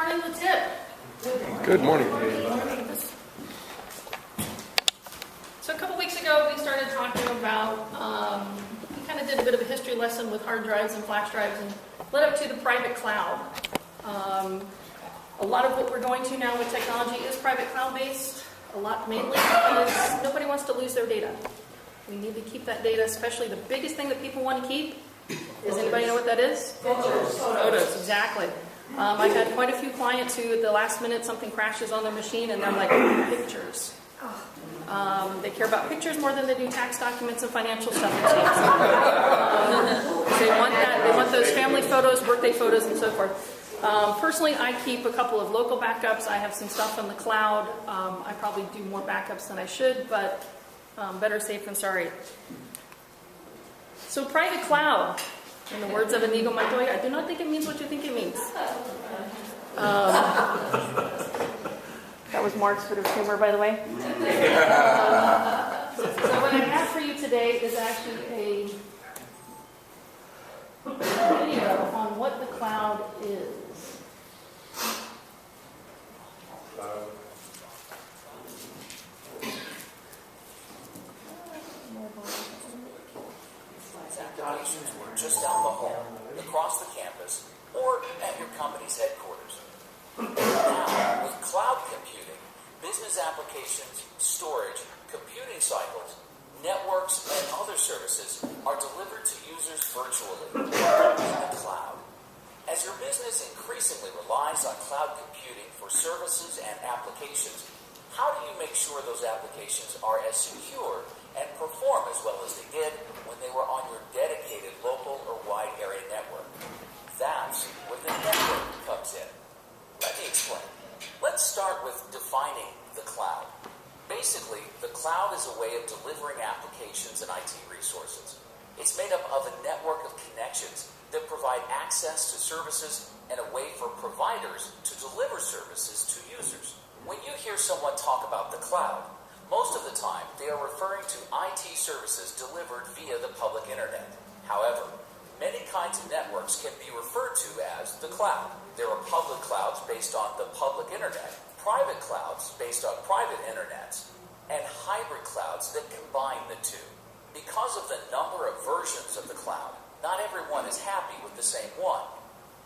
Martin the Tip. Good morning. So a couple weeks ago, we started talking about, we kind of did a bit of a history lesson with hard drives and flash drives and led up to the private cloud. A lot of what we're going to now with technology is private cloud based, a lot mainly because nobody wants to lose their data. We need to keep that data, especially the biggest thing that people want to keep. Does anybody know what that is? Photos, exactly. I've had quite a few clients who at the last minute something crashes on their machine and they're like, pictures. They care about pictures more than they do tax documents and financial stuff. They want that. They want those family photos, birthday photos, and so forth. Personally, I keep a couple of local backups. I have some stuff in the cloud. I probably do more backups than I should, but better safe than sorry. So private cloud, in the words of Inigo Montoya, I do not think it means what you think it means. That was Mark's bit of humor, by the way. So what I have for you today is actually a video on what the cloud is. Applications were just down the hall, across the campus, or at your company's headquarters. Now, with cloud computing, business applications, storage, computing cycles, networks, and other services are delivered to users virtually in the cloud. As your business increasingly relies on cloud computing for services and applications, how do you make sure those applications are as secure and perform as well as they did when they were on your dedicated local or wide area network? That's where the network comes in. Let me explain. Let's start with defining the cloud. Basically, the cloud is a way of delivering applications and IT resources. It's made up of a network of connections that provide access to services and a way for providers to deliver services to users. When you hear someone talk about the cloud, most of the time they are referring to IT services delivered via the public internet. However, many kinds of networks can be referred to as the cloud. There are public clouds based on the public internet, private clouds based on private internets, and hybrid clouds that combine the two. Because of the number of versions of the cloud, not everyone is happy with the same one.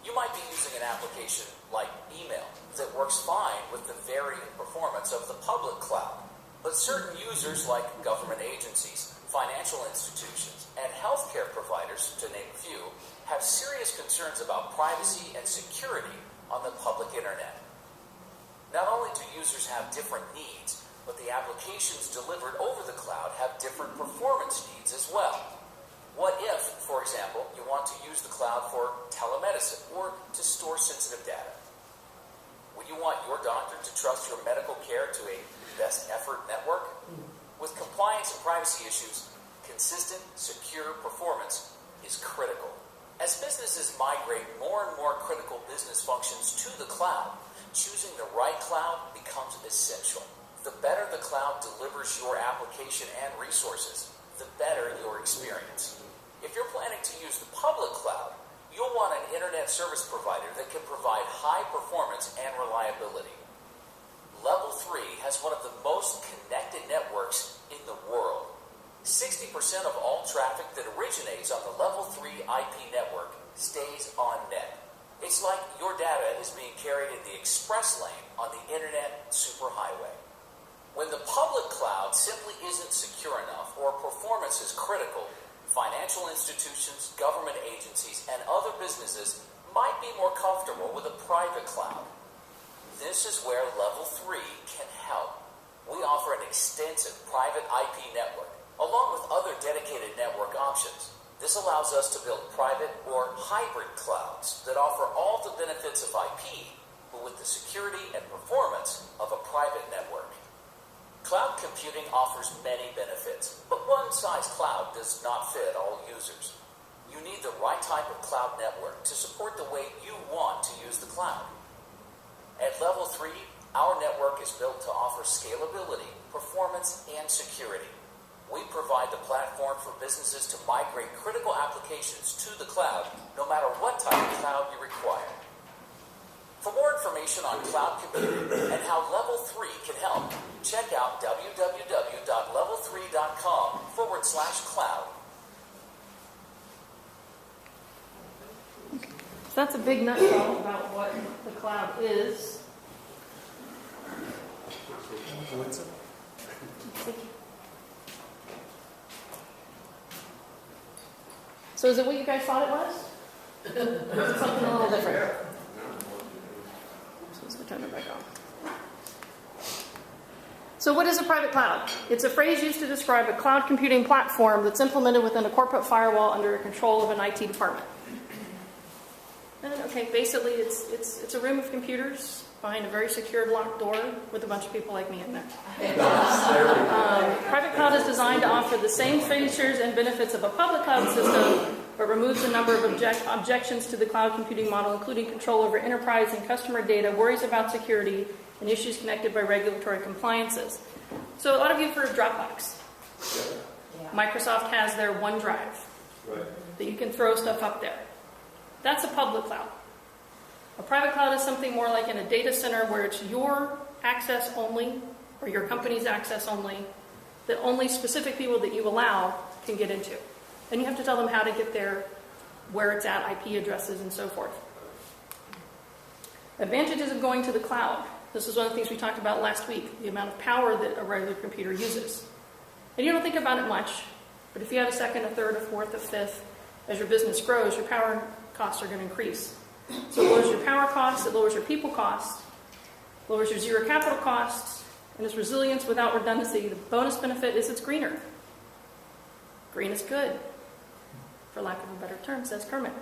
You might be using an application like email that works fine with the varying performance of the public cloud. But certain users like government agencies, financial institutions, and healthcare providers, to name a few, have serious concerns about privacy and security on the public internet. Not only do users have different needs, but the applications delivered over the cloud have different performance needs as well. What if, for example, you want to use the cloud for telemedicine or to store sensitive data? Would you want your doctor to trust your medical care to a best effort network? With compliance and privacy issues, consistent, secure performance is critical. As businesses migrate more and more critical business functions to the cloud, choosing the right cloud becomes essential. The better the cloud delivers your application and resources, the better your experience. If you're planning to use the public cloud, you'll want an internet service provider that can provide high performance and reliability. Level 3 has one of the most connected networks in the world. 60% of all traffic that originates on the Level 3 IP network stays on net. It's like your data is being carried in the express lane on the internet superhighway. When the public cloud simply isn't secure enough or performance is critical, financial institutions, government agencies, and other businesses might be more comfortable with a private cloud. This is where Level 3 can help. We offer an extensive private IP network, along with other dedicated network options. This allows us to build private or hybrid clouds that offer all the benefits of IP, but with the security and performance of a private network. Cloud computing offers many benefits, but one-size cloud does not fit all users. You need the right type of cloud network to support the way you want to use the cloud. At Level 3, our network is built to offer scalability, performance, and security. We provide the platform for businesses to migrate critical applications to the cloud, no matter what type of cloud you require. For more information on cloud computing and how Level 3 can help, check out www.level3.com/cloud. So that's a big nutshell about what the cloud is. So is it what you guys thought it was? Or is it something a little different? So let's turn it back on. So what is a private cloud? It's a phrase used to describe a cloud computing platform that's implemented within a corporate firewall under the control of an IT department. And, okay, basically it's a room of computers behind a very secured locked door with a bunch of people like me in there. Private cloud is designed to offer the same features and benefits of a public cloud system, but removes a number of objections to the cloud computing model, including control over enterprise and customer data, worries about security, and issues connected by regulatory compliances. So a lot of you have heard of Dropbox. Microsoft has their OneDrive that you can throw stuff up there. That's a public cloud. A private cloud is something more like in a data center where it's your access only, or your company's access only, that only specific people that you allow can get into. And you have to tell them how to get there, where it's at, IP addresses, and so forth. Advantages of going to the cloud. This is one of the things we talked about last week, the amount of power that a regular computer uses. And you don't think about it much, but if you have a second, a third, a fourth, a fifth, as your business grows, your power costs are going to increase. So it lowers your power costs, it lowers your people costs, lowers your zero capital costs, and it's resilience without redundancy. The bonus benefit is it's greener. Green is good, for lack of a better term, says Kermit.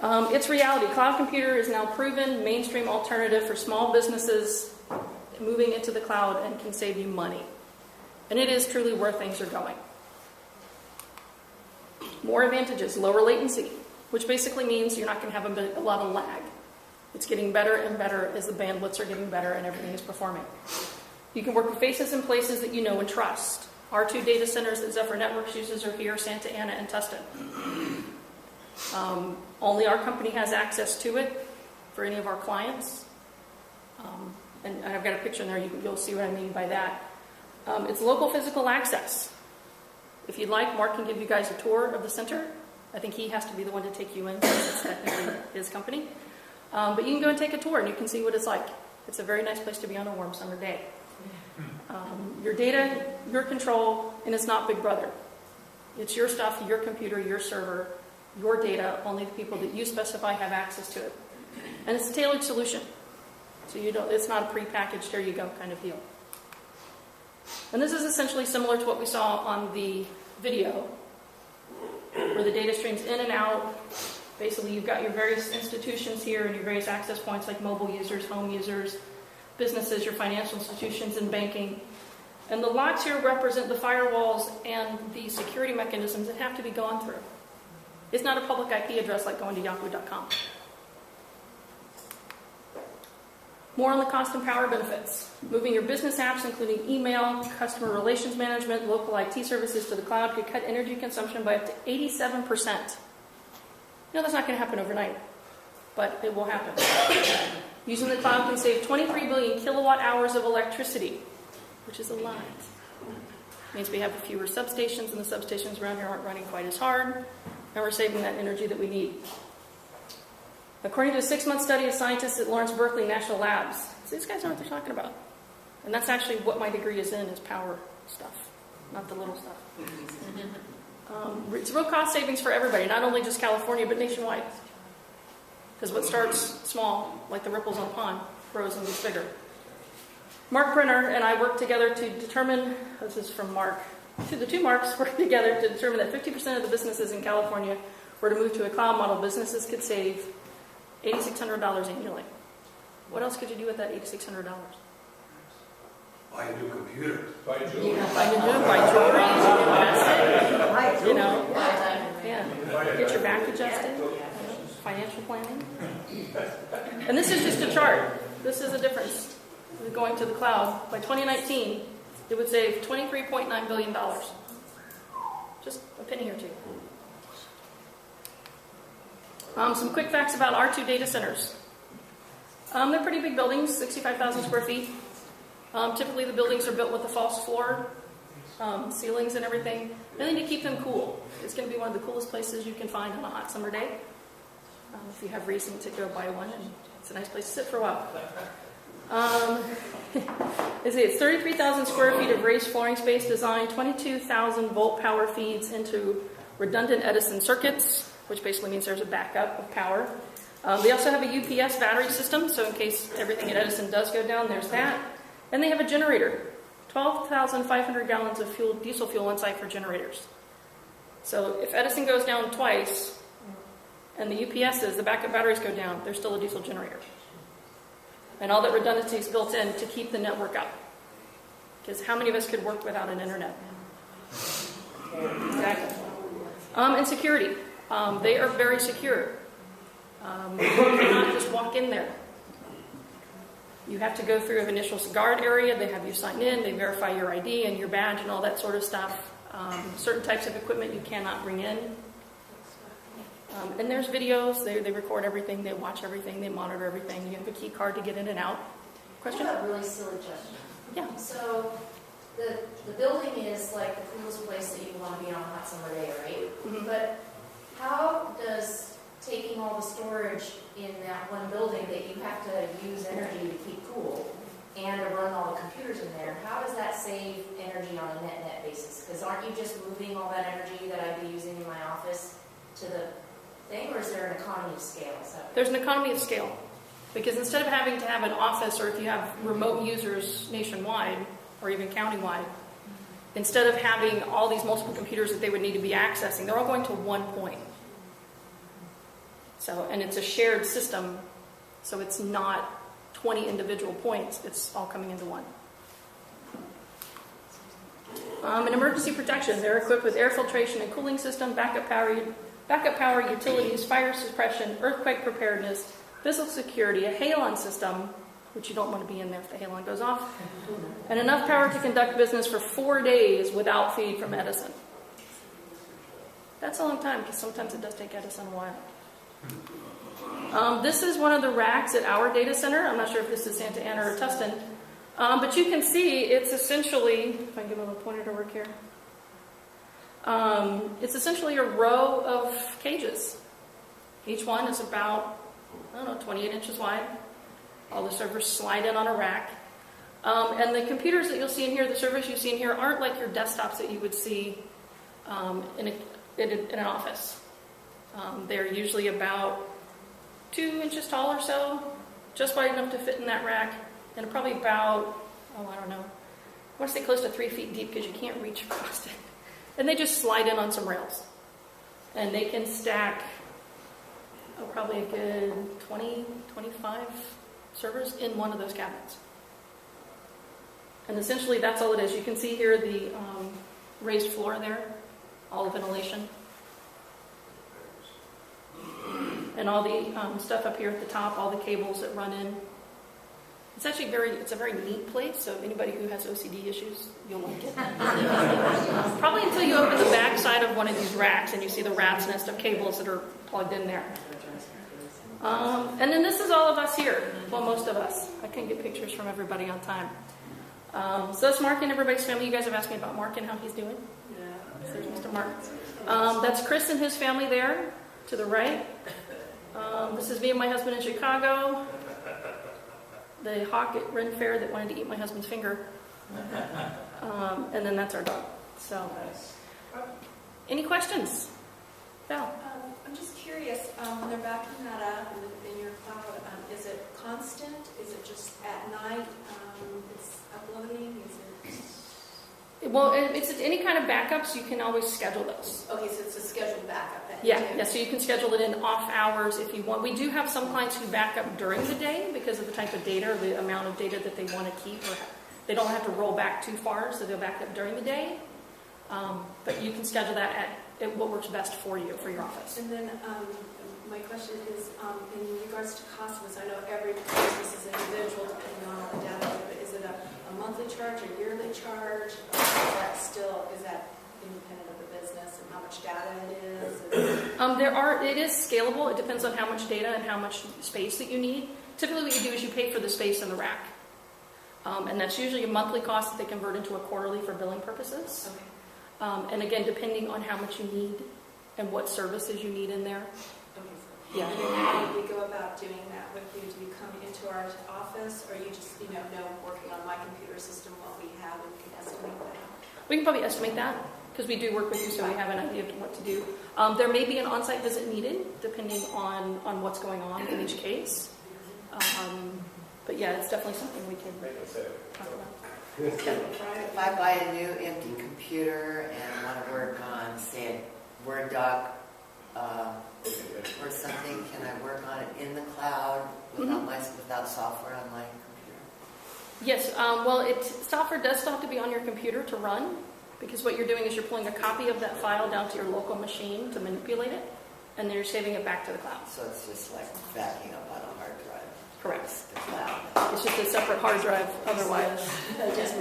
It's reality. Cloud computer is now proven mainstream alternative for small businesses moving into the cloud and can save you money. And it is truly where things are going. More advantages, lower latency, which basically means you're not going to have a lot of lag. It's getting better and better as the bandwidths are getting better and everything is performing. You can work with faces in places that you know and trust. Our two data centers that Zephyr Networks uses are here, Santa Ana and Tustin. Only our company has access to it for any of our clients. And I've got a picture in there, you'll see what I mean by that. It's local physical access. If you'd like, Mark can give you guys a tour of the center. I think he has to be the one to take you in, since it's technically his company. But you can go and take a tour and you can see what it's like. It's a very nice place to be on a warm summer day. Your data, your control, and it's not Big Brother. It's your stuff, your computer, your server, your data. Only the people that you specify have access to it. And it's a tailored solution. So it's not a prepackaged, here you go kind of deal. And this is essentially similar to what we saw on the video, where the data streams in and out. Basically, you've got your various institutions here and your various access points like mobile users, home users, businesses, your financial institutions, and banking. And the lots here represent the firewalls and the security mechanisms that have to be gone through. It's not a public IP address like going to yahoo.com. More on the cost and power benefits. Moving your business apps, including email, customer relations management, local IT services to the cloud could cut energy consumption by up to 87%. That's not going to happen overnight, but it will happen. Using the cloud can save 23 billion kilowatt hours of electricity, which is a lot. It means we have fewer substations, and the substations around here aren't running quite as hard, and we're saving that energy that we need. According to a 6-month study of scientists at Lawrence Berkeley National Labs, so these guys know what they're talking about. And that's actually what my degree is in, is power stuff, not the little stuff. It's real cost savings for everybody, not only just California, but nationwide. Because what starts small, like the ripples on a pond, grows and gets bigger. Mark Brenner and I worked together to determine, this is from Mark, the two Marks worked together to determine that 50% of the businesses in California were to move to a cloud model. Businesses could save $8,600 annually. What else could you do with that $8,600? Buy a new computer. Buy jewelry, invest it, get your back adjusted, financial planning. And this is just a chart. This is a difference with going to the cloud. By 2019, it would save $23.9 billion. Just a penny or two. Some quick facts about our two data centers. They're pretty big buildings, 65,000 square feet. Typically the buildings are built with a false floor, ceilings and everything. And then you keep them cool. It's going to be one of the coolest places you can find on a hot summer day. If you have reason to go buy one, and it's a nice place to sit for a while. It's 33,000 square feet of raised flooring space designed, 22,000 volt power feeds into redundant Edison circuits, which basically means there's a backup of power. They also have a UPS battery system, so in case everything at Edison does go down, there's that. And they have a generator, 12,500 gallons of fuel, diesel fuel on site for generators. So if Edison goes down twice, and the UPSs, the backup batteries go down, there's still a diesel generator. And all that redundancy is built in to keep the network up. Because how many of us could work without an internet? Exactly. And security. They are very secure. You cannot just walk in there. You have to go through an initial guard area. They have you sign in. They verify your ID and your badge and all that sort of stuff. Certain types of equipment you cannot bring in. And there's videos. They record everything. They watch everything. They monitor everything. You have a key card to get in and out. Question? I have a really silly question. Yeah. So the building is like the coolest place that you want to be on a hot summer day, right? Mm-hmm. But how does taking all the storage in that one building that you have to use energy to keep cool and to run all the computers in there, how does that save energy on a net basis? Because aren't you just moving all that energy that I'd be using in my office to the thing, or is there an economy of scale? So There's an economy of scale. Because instead of having to have an office, or if you have remote users nationwide, or even countywide, instead of having all these multiple computers that they would need to be accessing, they're all going to one point. So, and it's a shared system, so it's not 20 individual points, it's all coming into one. And emergency protection, they're equipped with air filtration and cooling system, backup power, utilities, fire suppression, earthquake preparedness, physical security, a halon system, which you don't want to be in there if the halon goes off, and enough power to conduct business for 4 days without feed from Edison. That's a long time, because sometimes it does take Edison a while. This is one of the racks at our data center. I'm not sure if this is Santa Ana or Tustin, but you can see it's essentially, if I can give a little pointer to work here, it's essentially a row of cages. Each one is about, 28 inches wide. All the servers slide in on a rack. And the computers that you'll see in here, the servers you see in here, aren't like your desktops that you would see in an office. They're usually about 2 inches tall or so, just wide enough to fit in that rack, and probably about, I want to say close to 3 feet deep because you can't reach across it. And they just slide in on some rails. And they can stack probably a good 20, 25 servers in one of those cabinets. And essentially that's all it is. You can see here the raised floor there, all the ventilation. And all the stuff up here at the top, all the cables that run in. It's actually it's a very neat place, so anybody who has OCD issues, you'll like it. Probably until you open the back side of one of these racks and you see the rat's nest of cables that are plugged in there. And then this is all of us here. Well, most of us. I couldn't get pictures from everybody on time. So that's Mark and everybody's family. You guys have asked me about Mark and how he's doing. So there's Mr. Mark. That's Chris and his family there to the right. This is me and my husband in Chicago. The hawk at Ren Fair that wanted to eat my husband's finger. And then that's our dog. So, any questions? Val? I'm just curious, when they're backing that up in your cloud, is it constant? Is it just at night? It's uploading? Is it? Well, it's any kind of backups, you can always schedule those. Okay, so it's a scheduled backup then? Yeah, so you can schedule it in off hours if you want. We do have some clients who back up during the day because of the type of data or the amount of data that they want to keep. Or they don't have to roll back too far, so they'll back up during the day. But you can schedule that at what works best for you, for your office. And then my question is, in regards to cost, because I know every business is individual depending on all the data, but is it a monthly charge, a yearly charge? Is that independent of the business and how much data it is? It is scalable. It depends on how much data and how much space that you need. typically what you do is you pay for the space in the rack. And that's usually a monthly cost that they convert into a quarterly for billing purposes. Okay. And again, depending on how much you need and what services you need in there. Okay. Yeah. And then how do we go about doing that with you? Do you come into our office, or you just, know working on my computer system what we have and can estimate that? We can probably estimate that because we do work with you, so we have an idea of what to do. There may be an on-site visit needed, depending on what's going on in each case. But yeah, it's definitely something we can talk about. If I buy a new empty computer and want to work on, say, a Word doc or something, can I work on it in the cloud without software on my computer? Yes, software does still have to be on your computer to run, because what you're doing is you're pulling a copy of that file down to your local machine to manipulate it, and then you're saving it back to the cloud. So it's just like backing up on a hard drive. Correct. The cloud. It's just a separate hard drive otherwise. Just